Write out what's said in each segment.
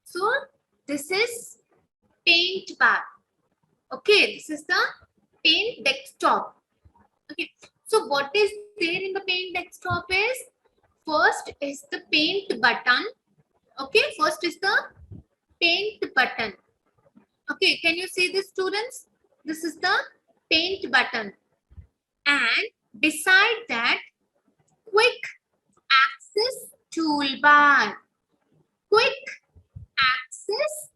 So this is paint bar. Okay, this is the paint desktop. Okay, so what is there in the paint desktop is, first is the paint button. Okay, first is the paint button. Okay, can you see this, students? This is the paint button. And beside that, quick access toolbar. Quick access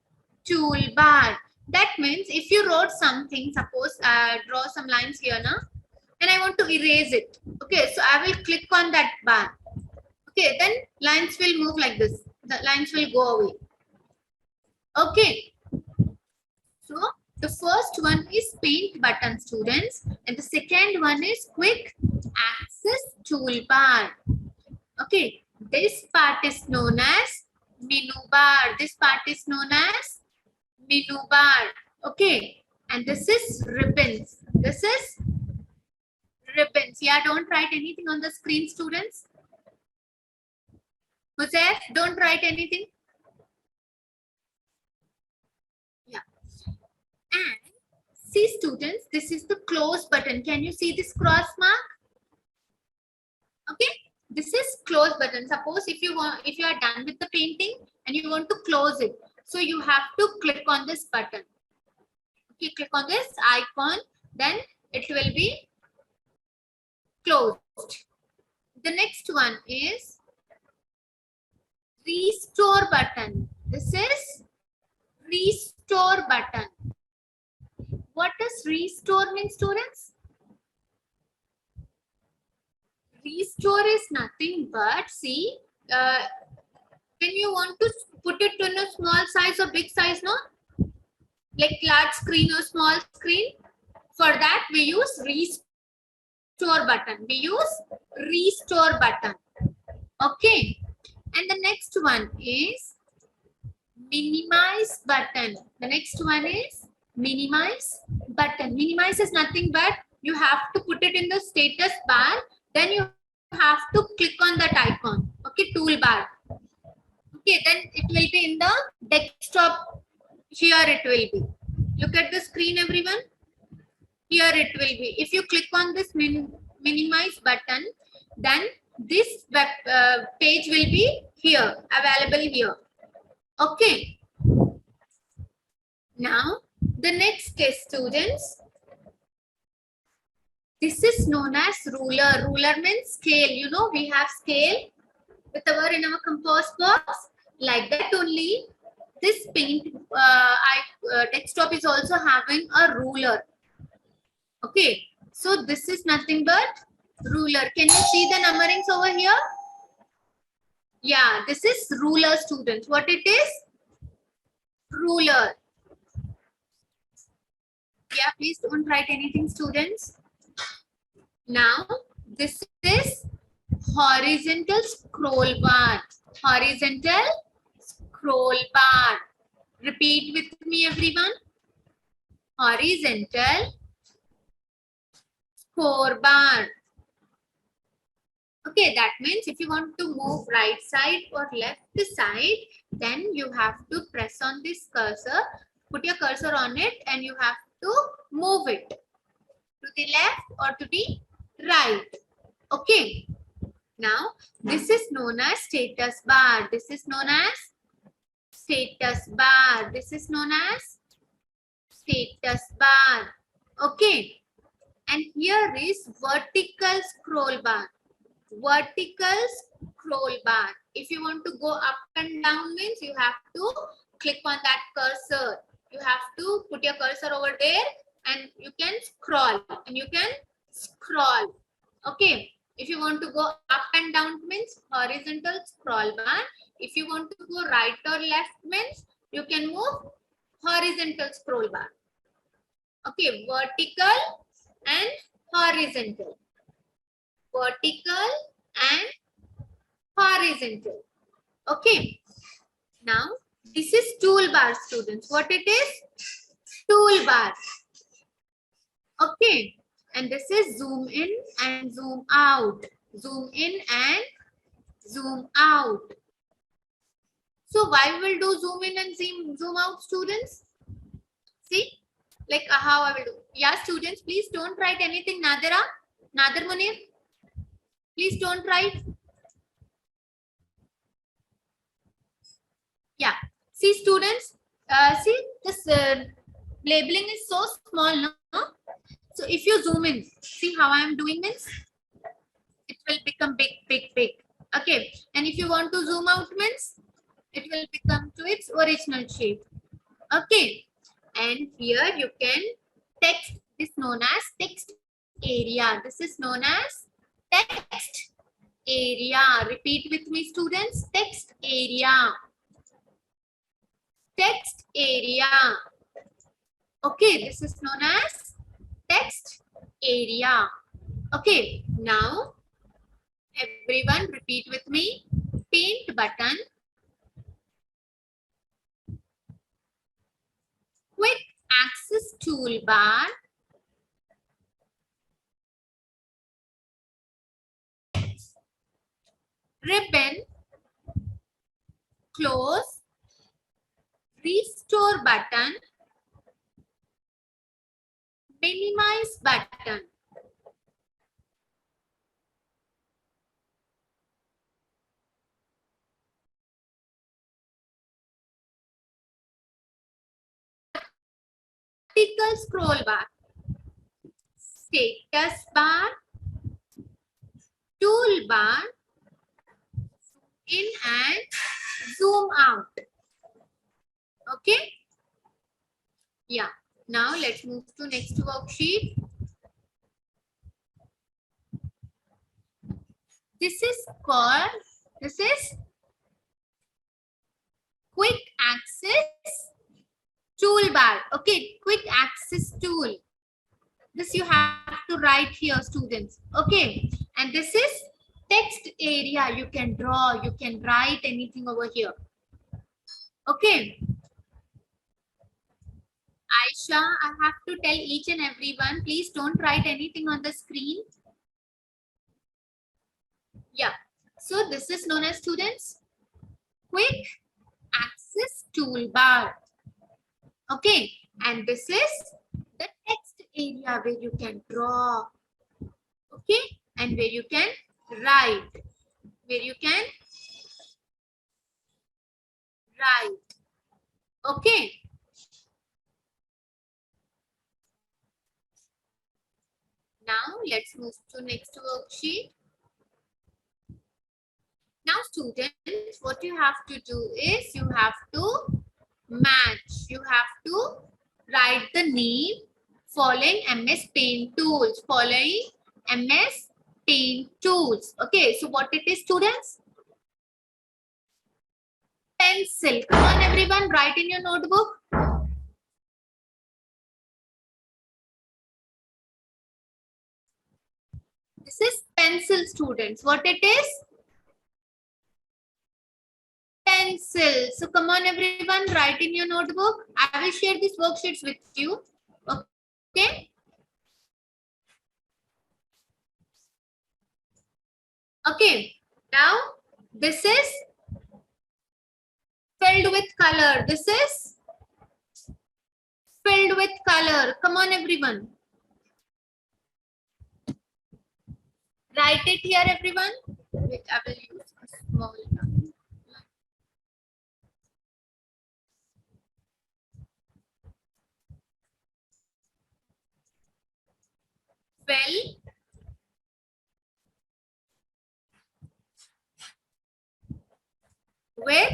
toolbar. That means if you wrote something, suppose draw some lines here now, and I want to erase it. Okay, so I will click on that bar. Okay, then lines will move like this. The lines will go away. Okay, so the first one is paint button, students, and the second one is quick access toolbar. Okay, this part is known as menu bar. This part is known as menu bar. Okay, and this is ribbons. This is ribbons. Yeah, don't write anything on the screen, students. Jose, don't write anything. Yeah. And see, students, this is the close button. Can you see this cross mark? Okay, this is close button. Suppose if you are done with the painting and you want to close it, so you have to click on this button. Okay, click on this icon, then it will be closed. The next one is restore button. This is restore button. What does restore mean, students? Restore is nothing but, see, when you want to put it in a small size or big size, no? Like large screen or small screen, for that we use restore button. We use restore button. Okay. And the next one is minimize button. The next one is minimize button. Minimize is nothing but you have to put it in the status bar, then you have to click on that icon. Okay, toolbar. Okay, then it will be in the desktop. Here it will be. Look at the screen, everyone. Here it will be. If you click on this minimize button, then this web page will be here, available here. Okay. Now, the next is, students, this is known as ruler. Ruler means scale. You know, we have scale in our compass box. Like that only, this paint desktop is also having a ruler. Okay, so this is nothing but ruler. Can you see the numberings over here? Yeah, this is ruler, students. What it is? Ruler. Yeah, please don't write anything, students. Now, this is horizontal scroll bar. Horizontal scroll bar. Repeat with me, everyone. Horizontal scroll bar. Okay, that means if you want to move right side or left side, then you have to press on this cursor, put your cursor on it, and you have to move it to the left or to the right. Okay. Now, this is known as status bar. This is known as status bar. This is known as status bar. Okay. And here is vertical scroll bar. Vertical scroll bar. If you want to go up and down, means you have to click on that cursor. You have to put your cursor over there and you can scroll. Okay. If you want to go up and down, means horizontal scroll bar. If you want to go right or left, means you can move horizontal scroll bar. Okay, vertical and horizontal. Vertical and horizontal. Okay. Now, this is toolbar, students. What it is? Toolbar. Okay. And this is zoom in and zoom out. Zoom in and zoom out. So why we will do zoom in and zoom out, students? See, like how I will do. Yeah, students, please don't write anything. Nadira, Nadir Munir, please don't write. Yeah. See, students, see this labeling is so small, no? So if you zoom in, see how I am doing this? It will become big, big, big. Okay. And if you want to zoom out means, it will become to its original shape. Okay. And here you can text this known as text area. This is known as text area. Repeat with me, students. Text area. Text area. Okay, this is known as text area. Okay, now everyone repeat with me. Paint button. Quick access toolbar. Ribbon. Close. Restore button. Minimize button. Vertical scroll bar. Status bar. Toolbar. In and zoom out. Okay. Yeah. Now let's move to next worksheet. This is quick access toolbar. Okay, quick access tool. This you have to write here, students. Okay, and this is text area. You can draw, you can write anything over here. Okay. Aisha, I have to tell each and everyone, please don't write anything on the screen. Yeah. So this is known as, students, quick access toolbar. Okay. And this is the text area where you can draw. Okay. And where you can write. Where you can write. Okay. Now let's move to next worksheet. Now students, what you have to do is you have to match. You have to write the name following MS Paint tools. Following MS Paint tools. Okay, so what it is, students? Pencil. Come on everyone, write in your notebook. This is pencil, students. What it is? Pencil. So come on everyone, write in your notebook. I will share these worksheets with you. Okay. Okay. Now this is filled with color. This is filled with color. Come on everyone. Write it here everyone. Wait, I will use a small line. Fill with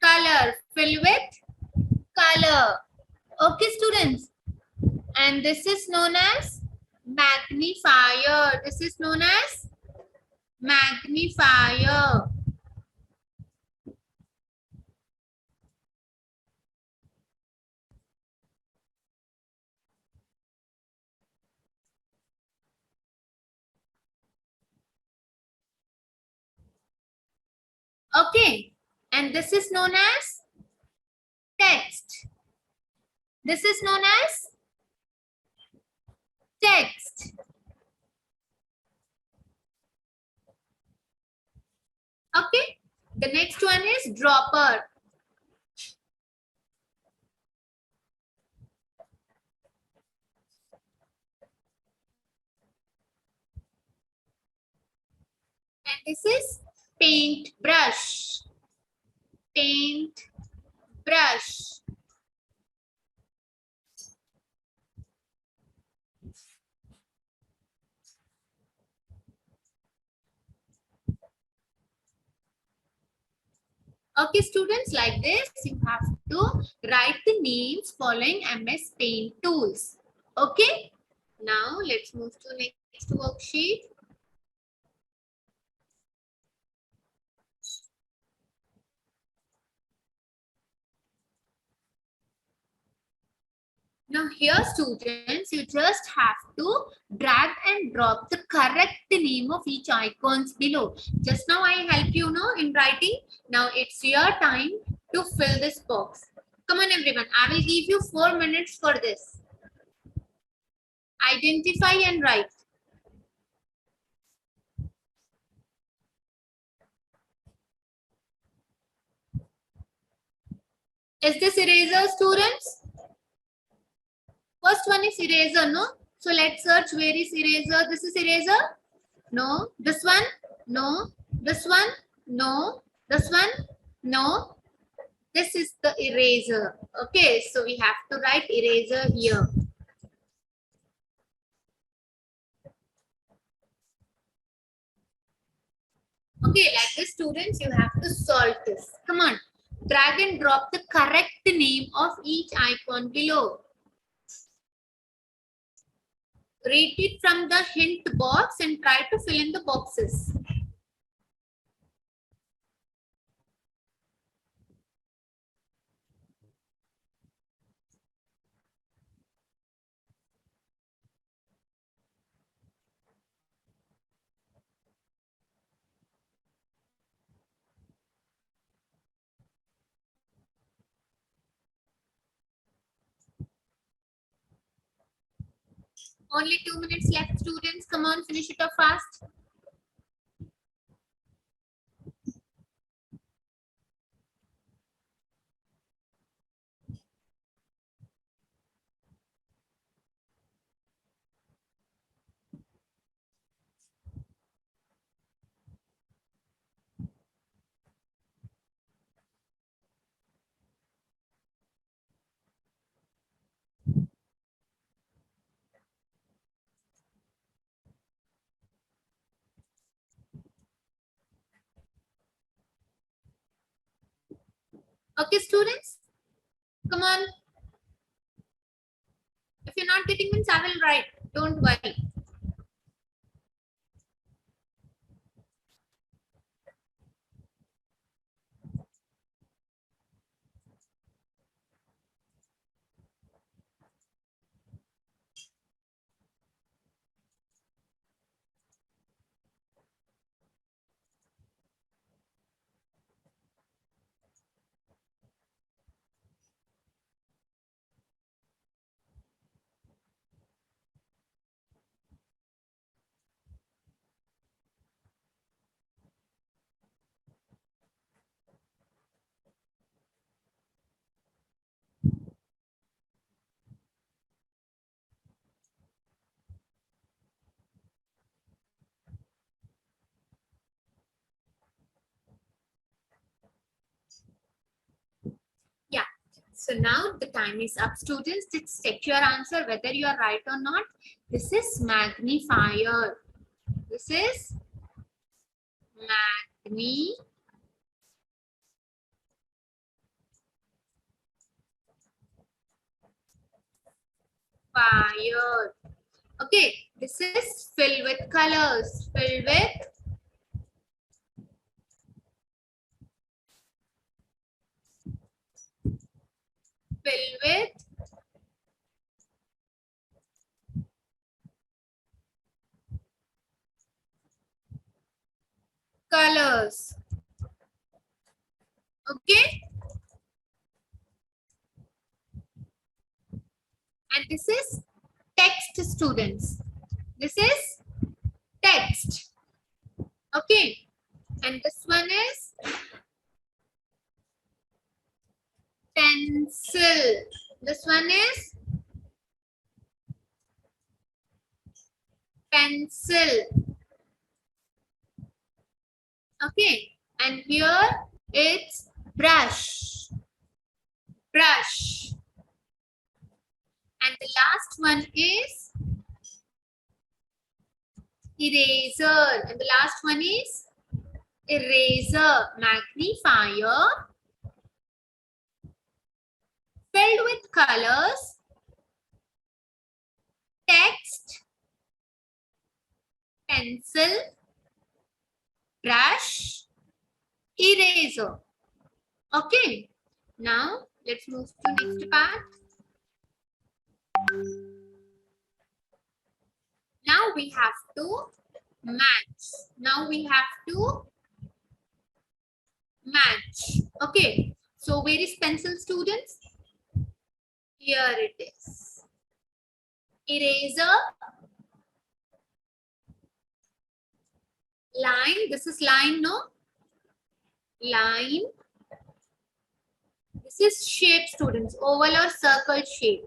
color. Fill with color. Okay, students. And this is known as magnifier. This is known as magnifier. Okay. And this is known as text. This is known as text. Okay. The next one is dropper. And this is paint brush. Paint brush. Okay, students, like this, you have to write the names following MS Paint tools. Okay. Now, let's move to next worksheet. Now here students, you just have to drag and drop the correct name of each icons below. Just now I help you know in writing. Now it's your time to fill this box. Come on everyone, I will give you 4 minutes for this. Identify and write. Is this eraser students? First one is eraser, no? So let's search where is eraser. This is eraser? No. This one? No. This one? No. This one? No. This is the eraser. Okay, so we have to write eraser here. Okay, like this students, you have to solve this. Come on. Drag and drop the correct name of each icon below. Read it from the hint box and try to fill in the boxes. Only 2 minutes left, students. Come on, finish it off fast. Okay, students. Come on. If you're not getting means, I will write. Don't worry. Yeah. So now the time is up, students. Just check your answer whether you are right or not. This is magnifier. This is magnifier. Okay, this is filled with colors. Filled with colors. Okay. And this is text, students. This is text. Okay. And this one one is pencil. This one is pencil. Okay, and here it's brush. Brush. And the last one is eraser. And the last one is eraser. Magnifier. Filled with colors. Text. Pencil. Brush. Eraser. Okay. Now let's move to next part. Now we have to match. Now we have to match. Okay. So where is pencil, students? Here it is. Eraser. Line. This is line, no? Line. This is shape, students. Oval or circle shape.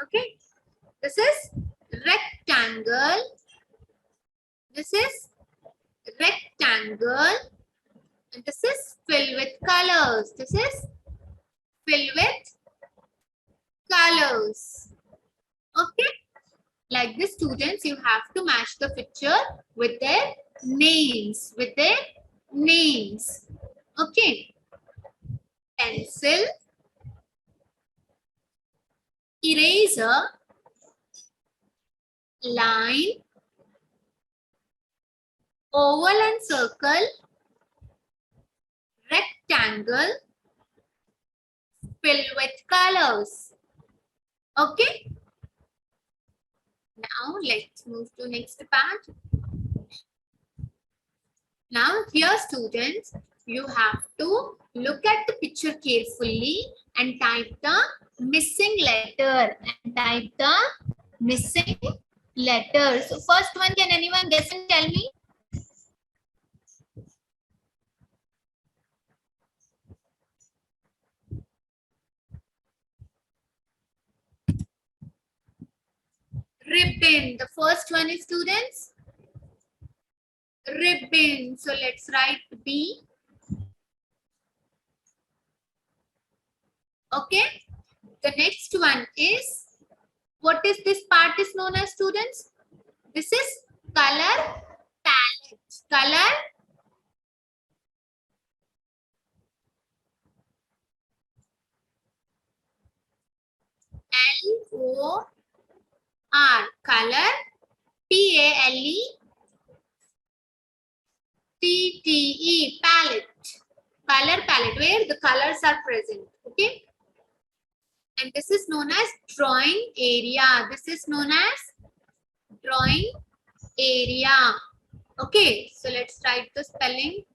Okay. This is rectangle. This is rectangle. And this is filled with colors. This is filled with colors. Okay. Like this, students, you have to match the picture with their names. With their names. Okay. Pencil. Eraser. Line. Oval and circle. Rectangle. Filled with colors. Okay. Now let's move to next part. Now here, students, you have to look at the picture carefully and type the missing letter. So first one, can anyone guess and tell me? Ribbon. The first one is, students, ribbon. So let's write B. Okay. The next one is, what is this part is known as, students? This is color palette. Color L-O-R. Color P-A-L-E-T-T-E. Palette. Color palette, where the colors are present. Okay. And this is known as drawing area. This is known as drawing area. Okay. So let's write the spelling.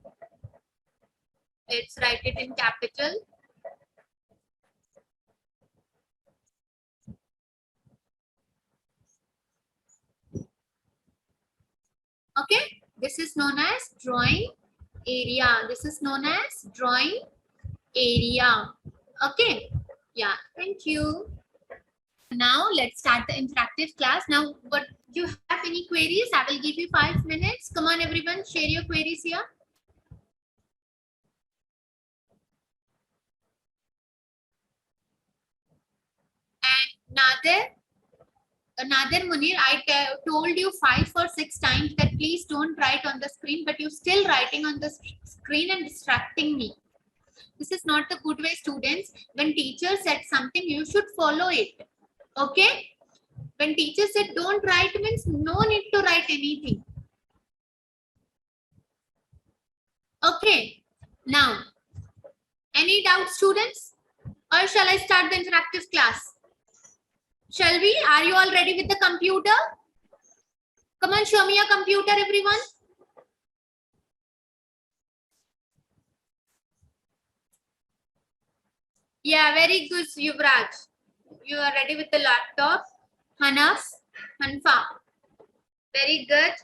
Let's write it in capital. Okay. This is known as drawing area. This is known as drawing area. Okay. Yeah. Thank you. Now let's start the interactive class. Now, what you have any queries? I will give you 5 minutes. Come on, everyone, share your queries here. And another Munir, I told you 5 or 6 times that please don't write on the screen, but you're still writing on the screen and distracting me. This is not a good way, students. When teacher said something, you should follow it. Okay? When teacher said don't write, means no need to write anything. Okay. Now, any doubts, students? Or shall I start the interactive class? Shall we? Are you all ready with the computer? Come on, show me your computer, everyone. Yeah, very good, Yuvraj. You are ready with the laptop. Hanfa. Very good.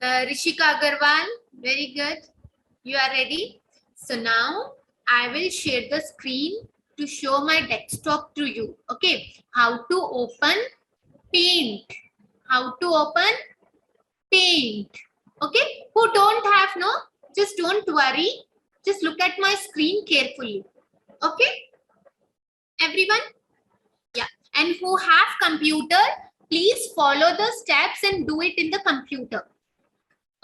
Rishika Agarwal, very good. You are ready. So now I will share the screen to show my desktop to you. Okay, how to open Paint. How to open Paint. Okay, who don't have, no, just don't worry. Just look at my screen carefully. Okay, everyone. Yeah, and who have computer, please follow the steps and do it in the computer.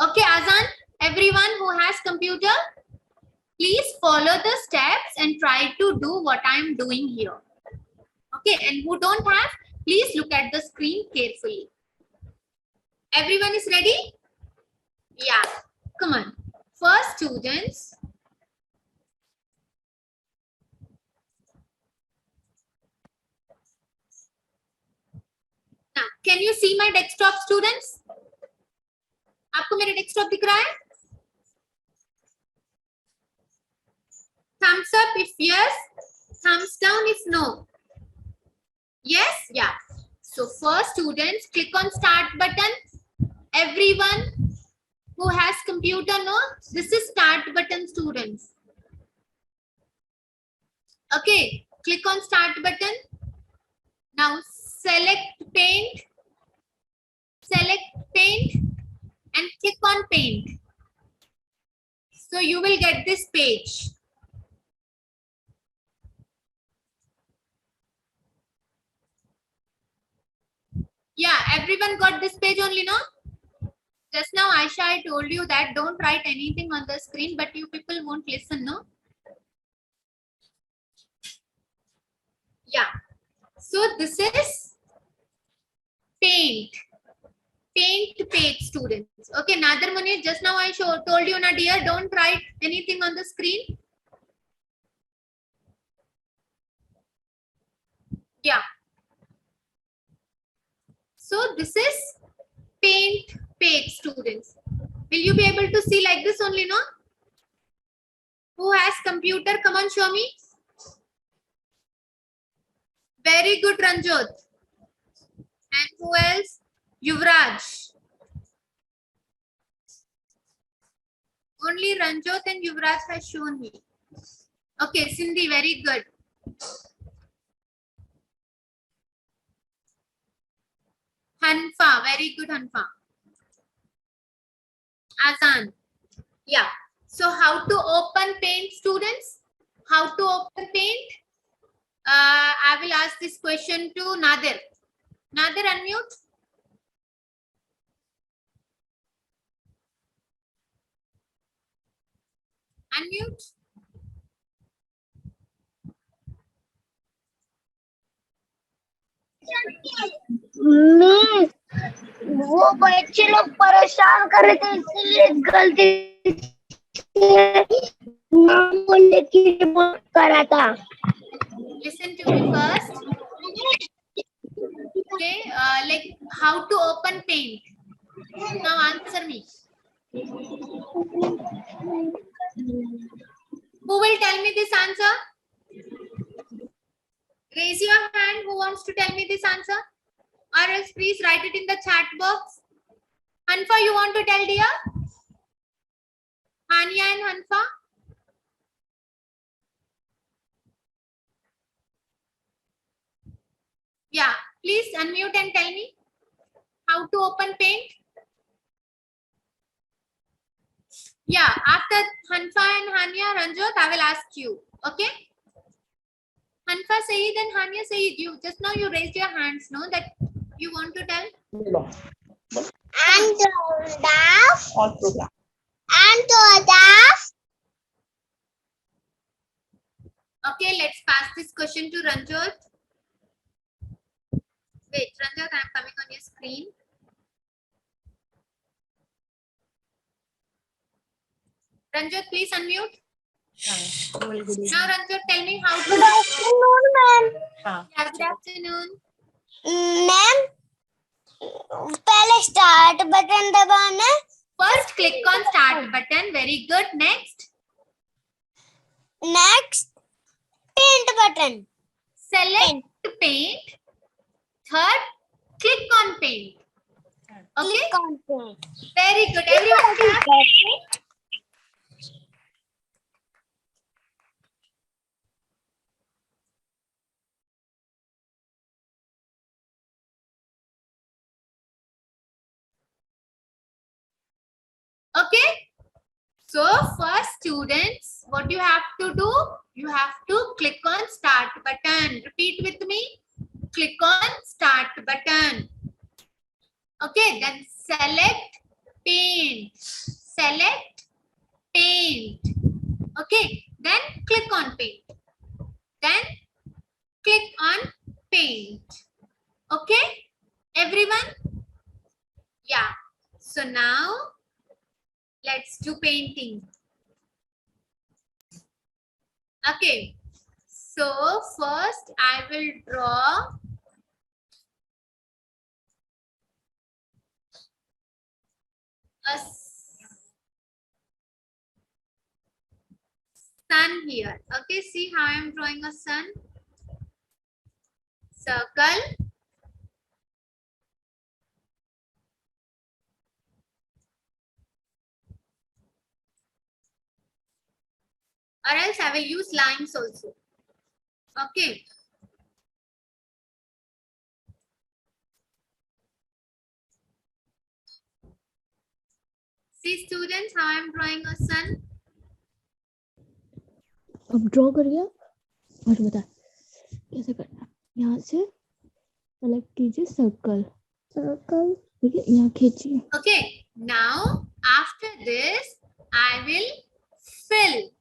Okay, Azan, everyone who has computer, please follow the steps and try to do what I am doing here. Okay, and who don't have, please look at the screen carefully. Everyone is ready? Yeah, come on. First, students. Now, can you see my desktop, students? आपको मेरा desktop दिख रहा है? Thumbs up if yes, thumbs down if no. Yes, yeah. So first, students, click on start button. Everyone who has computer, no, this is start button, students. Okay, click on start button. Now select paint and click on paint. So you will get this page. Yeah, everyone got this page only, no? Just now, Aisha, I told you that don't write anything on the screen, but you people won't listen, no? Yeah. So this is paint page, students. Okay, Nader Munir, just now I told you, Nadia, don't write anything on the screen. Yeah. So this is paint page, students. Will you be able to see like this only, no? Who has computer? Come on, show me. Very good, Ranjot. And who else? Yuvraj. Only Ranjot and Yuvraj has shown me. Okay, Cindy, very good. Hanfa, very good, Hanfa. Azan. Yeah. So how to open paint, students? How to open paint? I will ask this question to Nadir. Nadir, unmute. Unmute. Miss वो बच्चे लोग परेशान कर रहे थे इसलिए गलती से नाम बोलने की रिपोर्ट करा था. Listen to me first. Okay, like how to open paint. Now answer me. Who will tell me this answer? Raise your hand who wants to tell me this answer. Or else please write it in the chat box. Hanfa, you want to tell, dear? Hania and Hanfa? Yeah, please unmute and tell me how to open paint. Yeah, after Hanfa and Hania, Ranjot, I will ask you. Okay? Hanfa Saeed and Hania Saeed, you just now you raised your hands, no? That you want to tell? And all program. And Okay, let's pass this question to Ranjot. Wait, Ranjot, I'm coming on your screen. Ranjot, please unmute. Now, Ranjot, tell me how to. Good afternoon, ma'am. Yeah, good afternoon. Ma'am पहले start button दबाना. First, click on start button. Very good. Next, next paint button. select paint. Third, click on paint. Okay, Click on paint. very good. Everyone clap. Okay. So first, students, what you have to do? You have to click on start button. Repeat with me. Click on start button. Okay, then select paint. Select paint. Okay, then click on paint. Then click on paint. Okay, everyone? Yeah. So now let's do painting. Okay. So first I will draw a sun here. Okay, see how I am drawing a sun. Circle. Or else I will use lines also. Okay. See students how I am drawing a sun. अब draw कर गया और बता कैसे करना है। यहाँ से सेलेक्ट कीजिए सर्कल सर्कल ठीक है यहाँ खींचिए Okay. Now after this I will fill.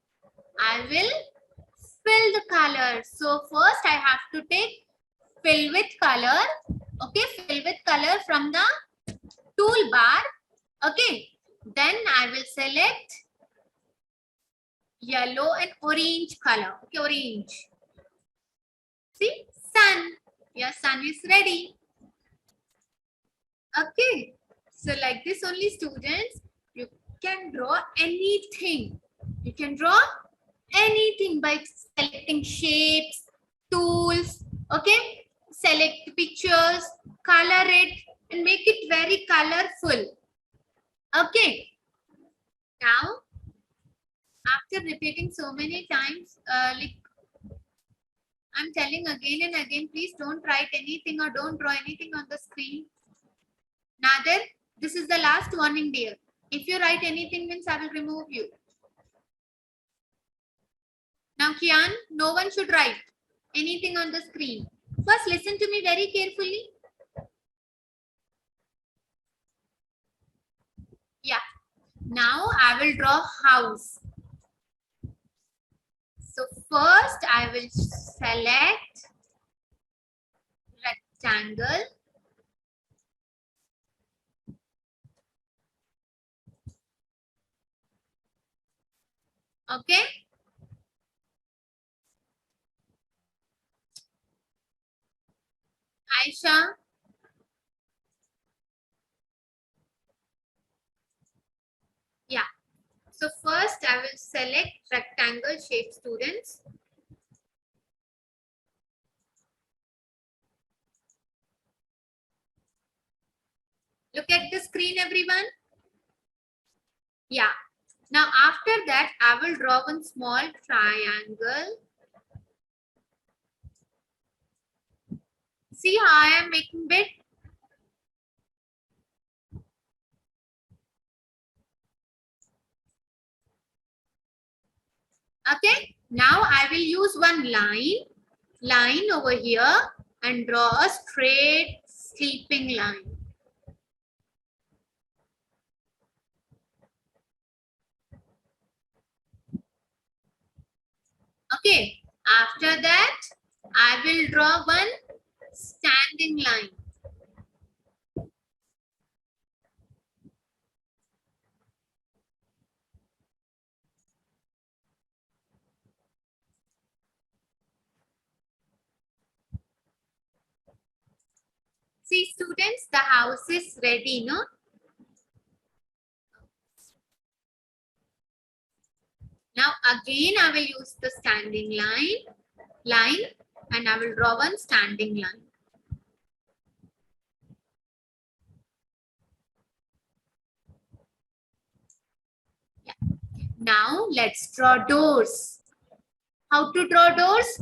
I will fill the color. So first I have to take fill with color. Okay, fill with color from the toolbar. Okay, then I will select yellow and orange color. Okay, orange. See, sun. Your sun is ready. Okay, so like this only students, you can draw anything. You can draw anything by selecting shapes, tools. Okay, select pictures, color it and make it very colorful. Okay, now after repeating so many times, like I'm telling again and again, please don't write anything or don't draw anything on the screen. Nadir, this is the last warning, dear. If you write anything means I will remove you. Now Kian, no one should write anything on the screen. First listen to me very carefully. Yeah. Now I will draw house. So first I will select rectangle. Okay. Aisha. Yeah. So first I will select rectangle shape, students. Look at the screen, everyone. Yeah. Now after that, I will draw one small triangle. See how I am making bit? Okay. Now I will use one line over here and draw a straight sleeping line. Okay. After that, I will draw one standing line. See students, the house is ready, no? Now again I will use the standing line and I will draw one standing line. Now let's draw doors. How to draw doors?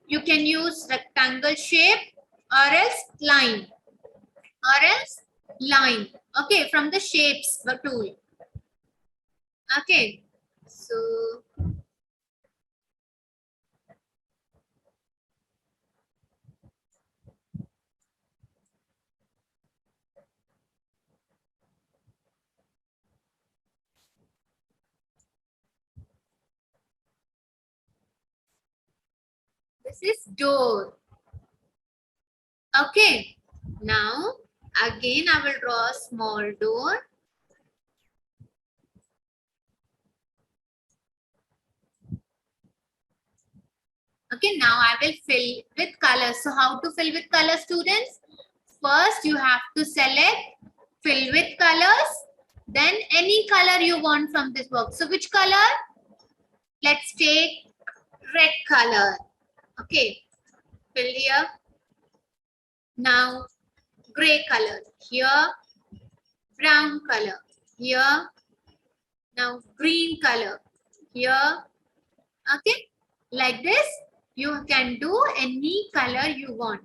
You can use rectangle shape or else line. Okay, from the shapes tool. Okay, so this is door. Okay, now again I will draw a small door. Okay, now I will fill with colors. So how to fill with color, students? First you have to select fill with colors, then any color you want from this box. So which color? Let's take red color. Okay, fill here. Now gray color here, brown color here, now green color here. Okay, like this you can do any color you want.